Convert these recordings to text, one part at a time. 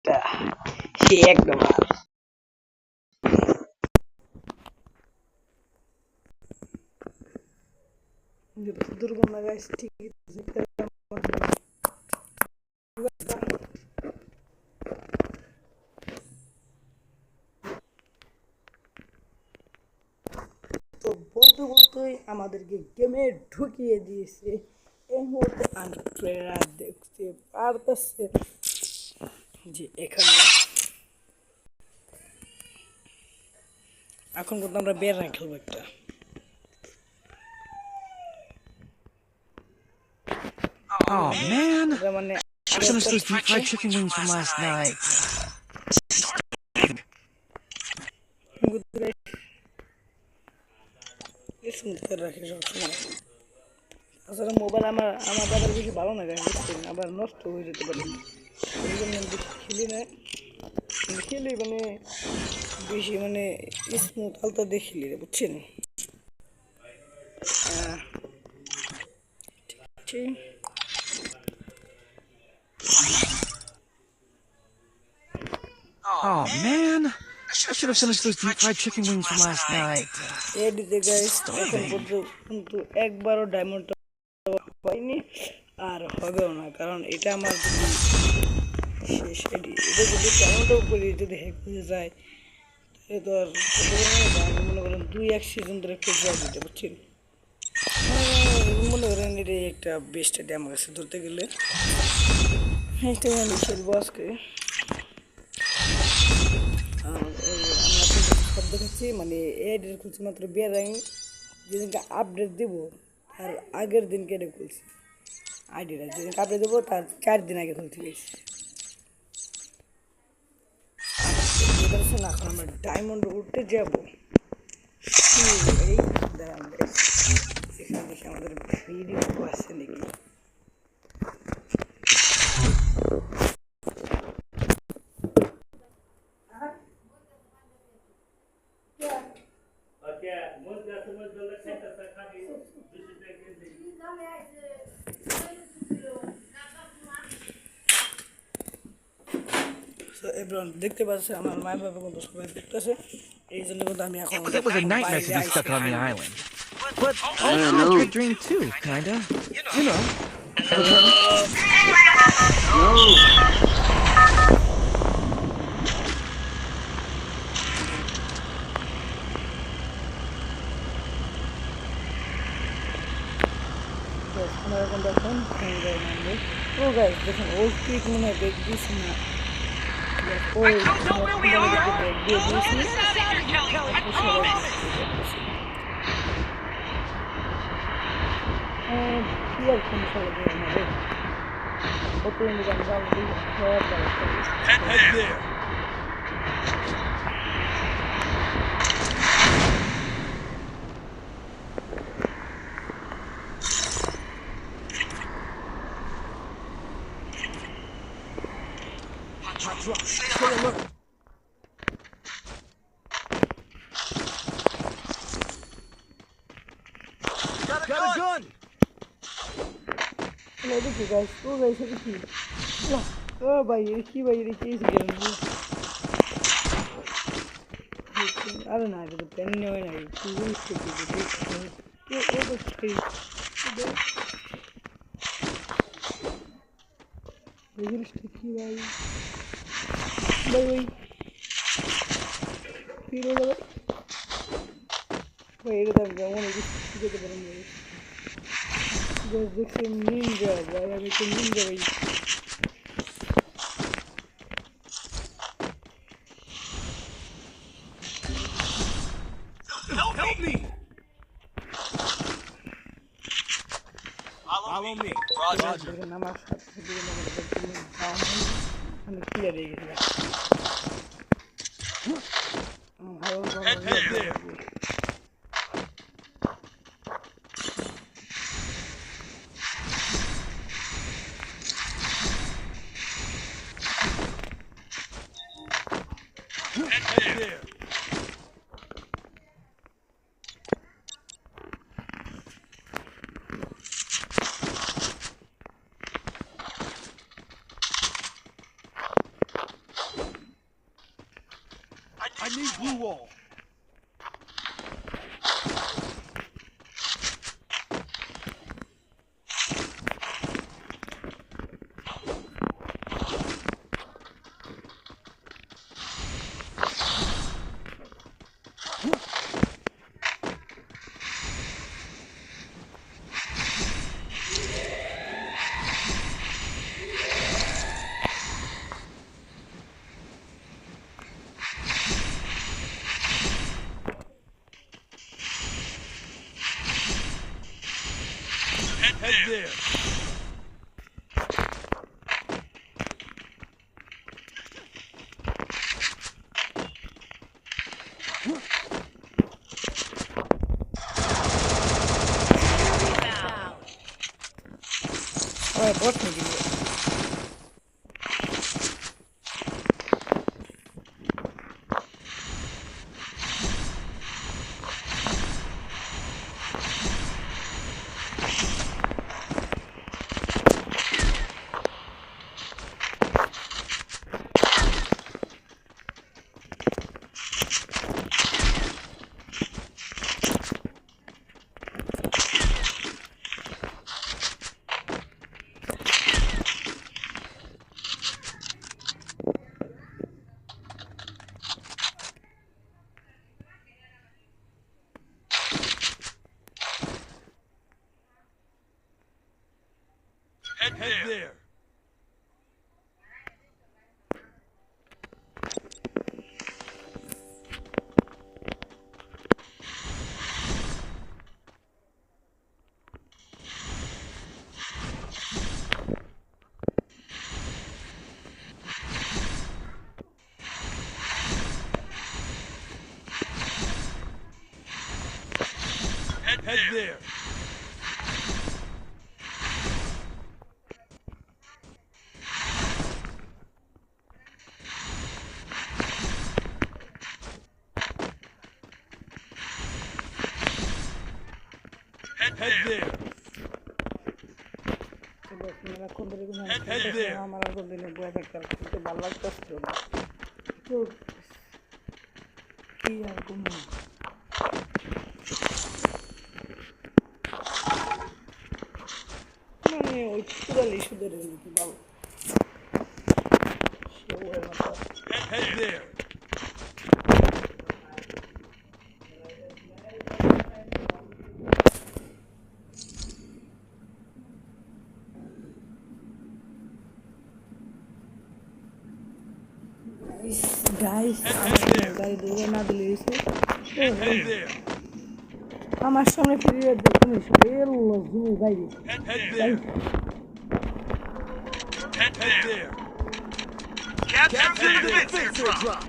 একটা সে এক ব্যাপার। দুর্গম লাগাইস ঠিকই তো বলতে বলতেই আমাদেরকে গেমে ঢুকিয়ে দিয়েছে। এই মুহূর্তে আন্ড্রেরা দেখতে পারতেছে যে এখানে এখন কিন্তু আমরা বের না খেলবো একটা। Oh man, মানে I finished those deep fried chicken wings from last night. আসলে মোবাইল আমার দাদার বেশি ভালো না গান বুঝছেন, আবার নষ্ট হয়ে যেতে পারে, এই জন্য আমি বেশি খেলি না। খেলি মানে বেশি মানে স্মুথ আলতা দিয়ে খেলি রে বুঝছেন। ঠিক আছে Oh man, I should have finished those deep fried chicken wings from last night. এডিতে গাইস এখন পর্যন্ত একবারও ডায়মন্ড হয়নি আর হবেও না, কারণ এটা আমার শেষ এডি। এটা যদি ডায়মন্ডও করি যদি হ্যাক হয়ে যায় তাহলে তো আর আমি মনে করেন 2-1 সিজন ধরে খেলতে যাই দিতে বুঝছেন। মনে করেন এটাই একটা বেস্ট এডি আমার কাছে ধরতে গেলে। এটা আমি খেলবো আজকে। সব দেখাচ্ছি মানে এডির খুলছি মাত্র বেড়াই যেদিনকে আপডেট দেবো তার আগের দিনকে এটা খুলছি। আইডিটা যেদিনকে আপডেট দেবো তার 4 দিন আগে খুলতে গেছি। এখন আমরা ডায়মন্ড উঠতে যাবো। এই দাঁড়ান এখানে দেখি আমাদের ভিডিও আছে নাকি। দেখতে পাচ্ছে আমার মা বাবা কিন্তু সবাই দেখতেছে, এই জন্য কিন্তু আমি এখন It was a nightmare to be stuck on the island. But also a good dream too, kinda. You know. আমরা এখন দেখুন ও গাইস দেখুন ওল্ড পিক মনে হয় ব্যাগ দিয়েছি না, ওই ব্যাগ দিয়ে দিয়েছি। কি আর কোন সালে দিয়ে আমাদের কত ইন্ডিয়ান গান দিয়ে সব Head there. Got a gun. দেখি গাইস ও গাইস দেখি ও ভাই কি ভাই কি গেল আরে না এটা তো পেন নেই না কি হচ্ছে কি ও দেখি জিনিসটা কি ভাই ভাই ভাই কি হলো ভাই এটা তো যেমন কিছু যেতে পারেন দেখছি নিনজা ভাই, আমি তো নিনজা ভাই। Help me. Follow me. Roger. আমার সাথে আমি ক্লিয়ার হয়ে গেছিলাম। Head there. Head there. I need blue wall. Head there. সবাই বট নাকি Head there. Head there. Head there. মেলাক্ষণ ধরে কিন্তু আমি Head there. আমার আর দিনে বয়ে থাকতে কিন্তু ভালো লাগতেছিল না তো কি আর কোনো মানে ওই পুরালি সুদের নাকি ভালো সেও হয় না তো। Head there. গাইস গাড়ি দৌড়ে না দিলে Head there. আমার সামনে ফিরে দেখুন জুম গাড়ি Head there. Head there. Captain the Victor drop.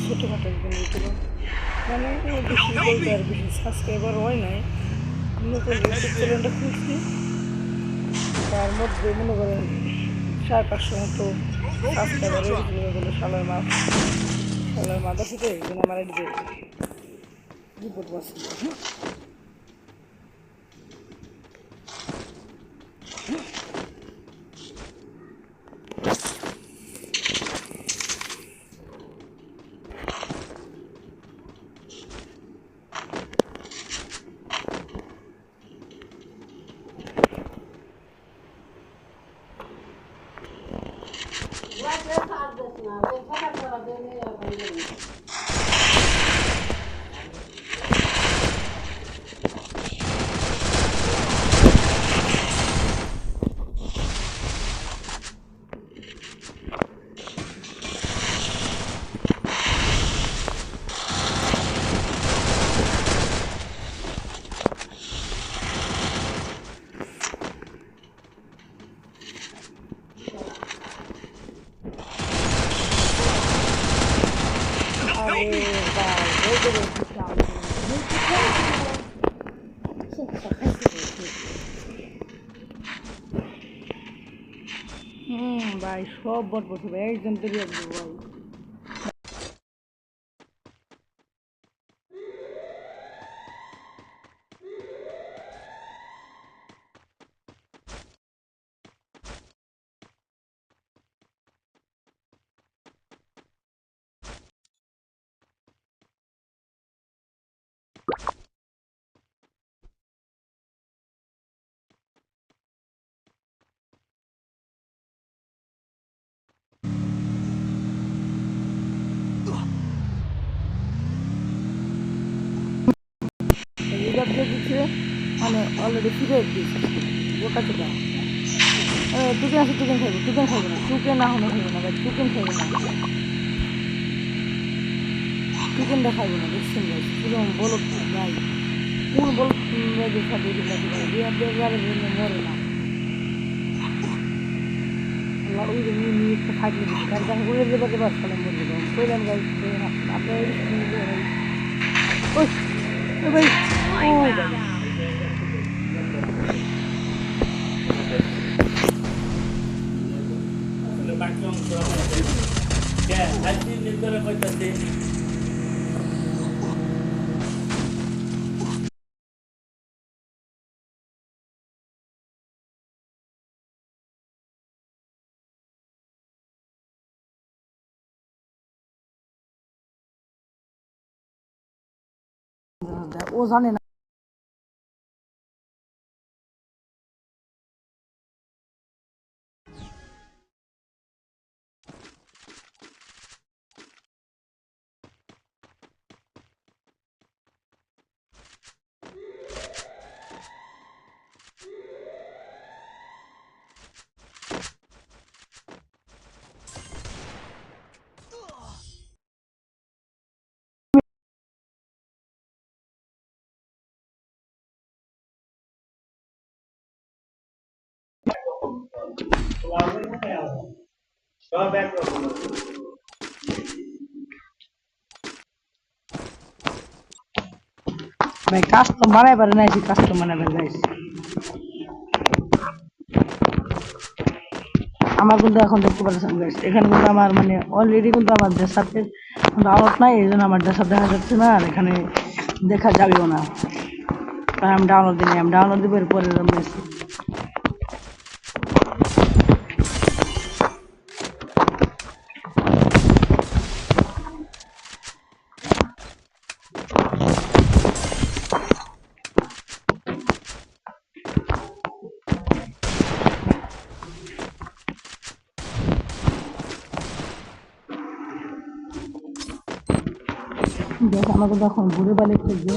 ছোটোখাটো একজন ইউটিউবার মানে বেশি বলতে আর বেশি সাবস্ক্রাইবার হয় নাই নতুন ইউটিউব চ্যানেলটা খুলছি তার মধ্যে মনে করেন 500 মতো সাবস্ক্রাইবার হয়েছিল সালের মাথা থেকে একজন আমার এদিকে রিপোর্ট পাচ্ছিল ভাই সব বট বসে একজন তৈরি ভাই রিভাইভ দিয়ে দিচ্ছে মানে অলরেডি ফিরে দিচ্ছে বোকা চোদা টুকেন আছে টুকেন খাইবো না টুকেন না হলে খাইবো না ভাই টুকেন খাইবো না টুকেনটা খাইবো না দেখছেন ভাই কিরকম বলো ভাই কোন বল দেখা দেখি নাকি ভাই রিভাইভ দিয়ে মরে না ওই যে নিয়ে থাকলে গাড়ি গান করে দেবে বাস কালাম বলবো কইলাম গাড়ি আপনার ওই ভাই ও ভাই ও জানে না ভাই কাস্টম বানাই পারে না এসে কাস্টম বানাবেন গাইস আমার কিন্তু এখন দেখতে পাচ্ছেন গাইস এখানে কিন্তু আমার মানে অলরেডি কিন্তু আমার ডেস্কটপে ডাউনলোড নাই এই জন্য আমার ডেস্কটপ দেখা যাচ্ছে না আর এখানে দেখা যাবেও না তাই আমি ডাউনলোড দিব এরপরে দেখ আমাকে দেখুন ঘুরে বালি খেলছে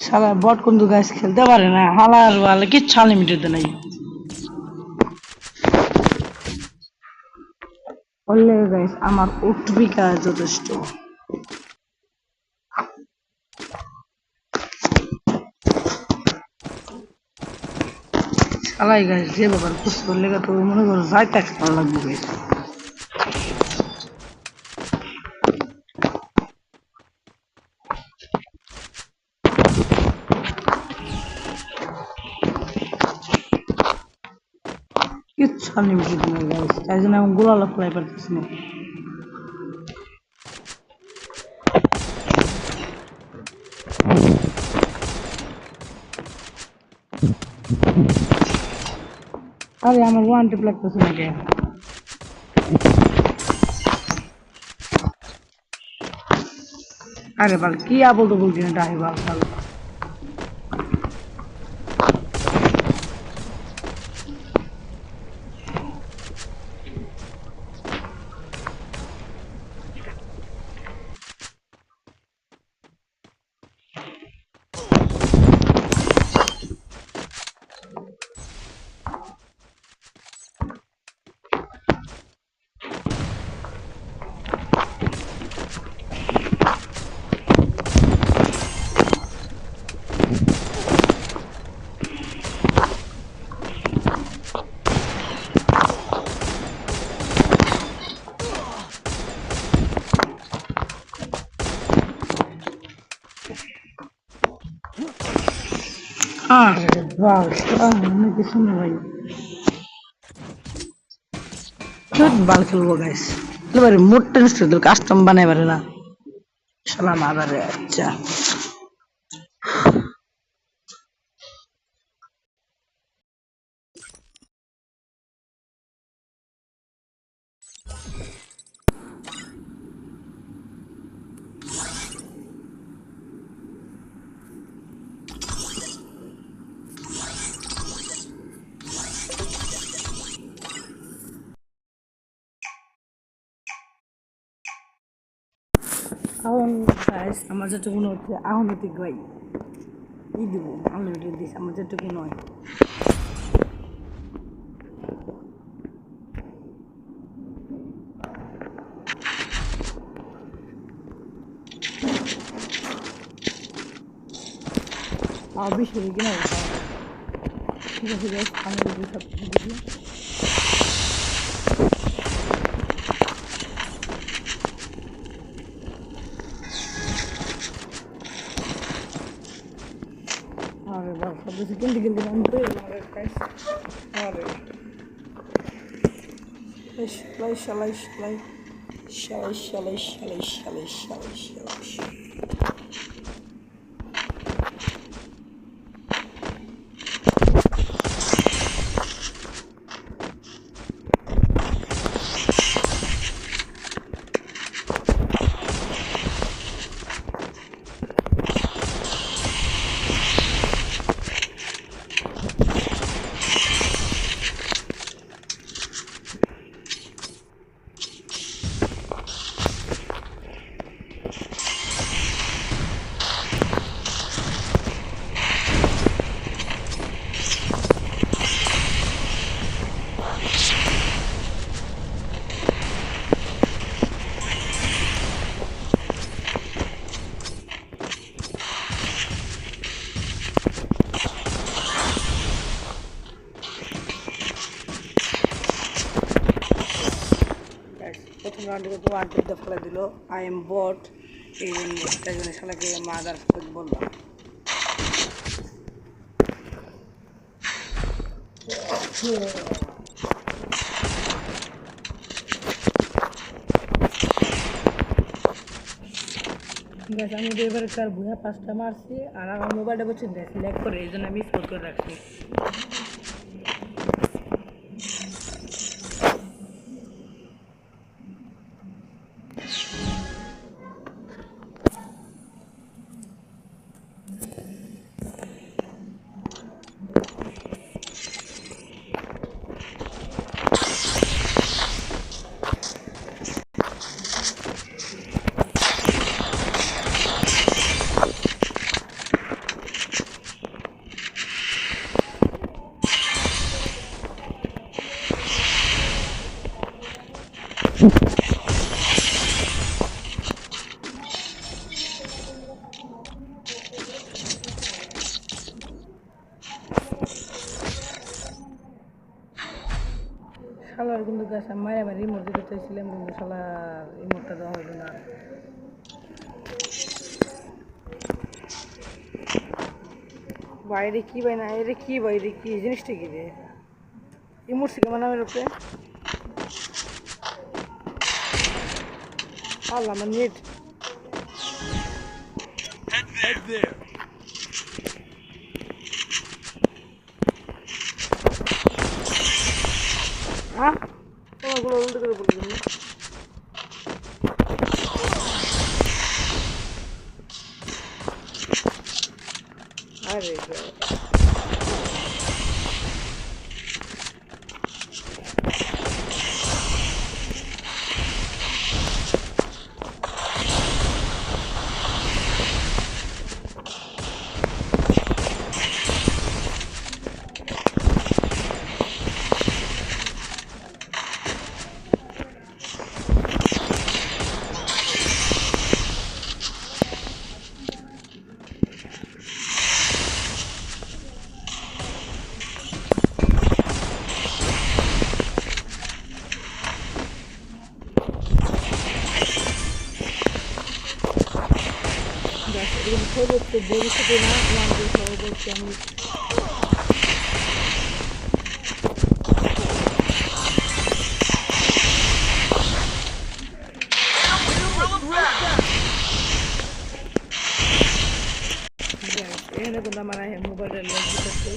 শালা বট কিন্তু গাছ খেলতে পারে না হালার ওয়ালে কিচ্ছু আনলিমিটেড নাই বললে গাইস আমার উঠবিকা যথেষ্ট শালাই গাছ যে ব্যাপার খুশ করলে তো মনে করো যাই তাকে ভালো লাগবে গাইস কিচ্ছু আনলিমিটেড নাই গাইস তাই জন্য আমি গোলা লাফলাই পারতেছি না আরে আমার ওয়ান টিপ লাগতেছে না কে আরে বাল কি আবল তো বলছি না ডাই বাল বাল আরে বাল আমি কিছু না ভাই খুব বাল খেলবো গাইস এবারে মোট টেনস্ট কাস্টম বানাই পারে না শালা মাদারে আচ্ছা এখন গাইস আমার যেটুকু হচ্ছে আহমেদিক ভাই ই দিব আনলিমিটেড দিস আমার যেটুকু নয় বেশি হয়ে গেলে ঠিক আছে গাইস আমি যদি সব কিছু দিই আরে বাবা সব কিছু কিনতে কিনতে আমি তো আমার গাইস আরে শালাই শালাই শালাই শালাই শালাই শালাই শালাই শালাই শালাই প্রথম রাউন্ডে তো আর্ধেক ফেলে দিল আই এম বট এই জন্য শালাকে মাদার বললাম আমি এবারে কার ভুয়া 5টা মারছি আর আমার মোবাইলটা বলছে ল্যাগ করে এই জন্য আমি স্পট করে রাখছি শালার কিন্তু গাছ মায়ের আমার রিমোট দিতে চাইছিলাম কিন্তু শালার রিমোটটা দেওয়া হইল না বাইরে কি ভাই না এর কি বাইরে কি জিনিসটা কি রে রিমোট থেকে বানানোর উপরে আল্লাহ আমার নেট Head there. হ্যাঁ তোমাগুলো উল্টো করে বলে দিন আরে ভবিষ্যতে ভবিষ্যতে না আমাদের সর্বোচ্চ আমি এখানে কিন্তু আমার মোবাইলটা লক দিতেছে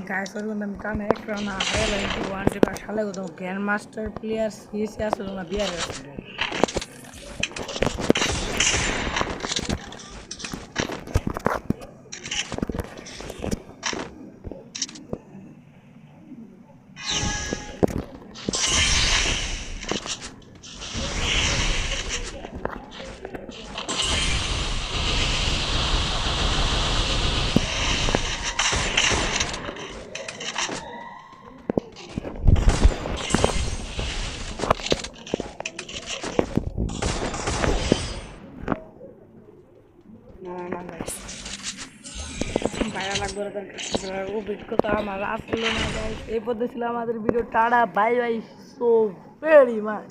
গাইস ওর কিন্তু আমি কানে এক রাউন্ড হারে লাগি ওয়ান টিপা শালে গো গ্র্যান্ড মাস্টার প্লেয়ার সিএসি আসলে না বিয়ার না গাইস বাইরে লাগবে অভিজ্ঞতা আমার আসলো না গাইস এই পদ্ধতি ছিল আমাদের video tata bye bye so very much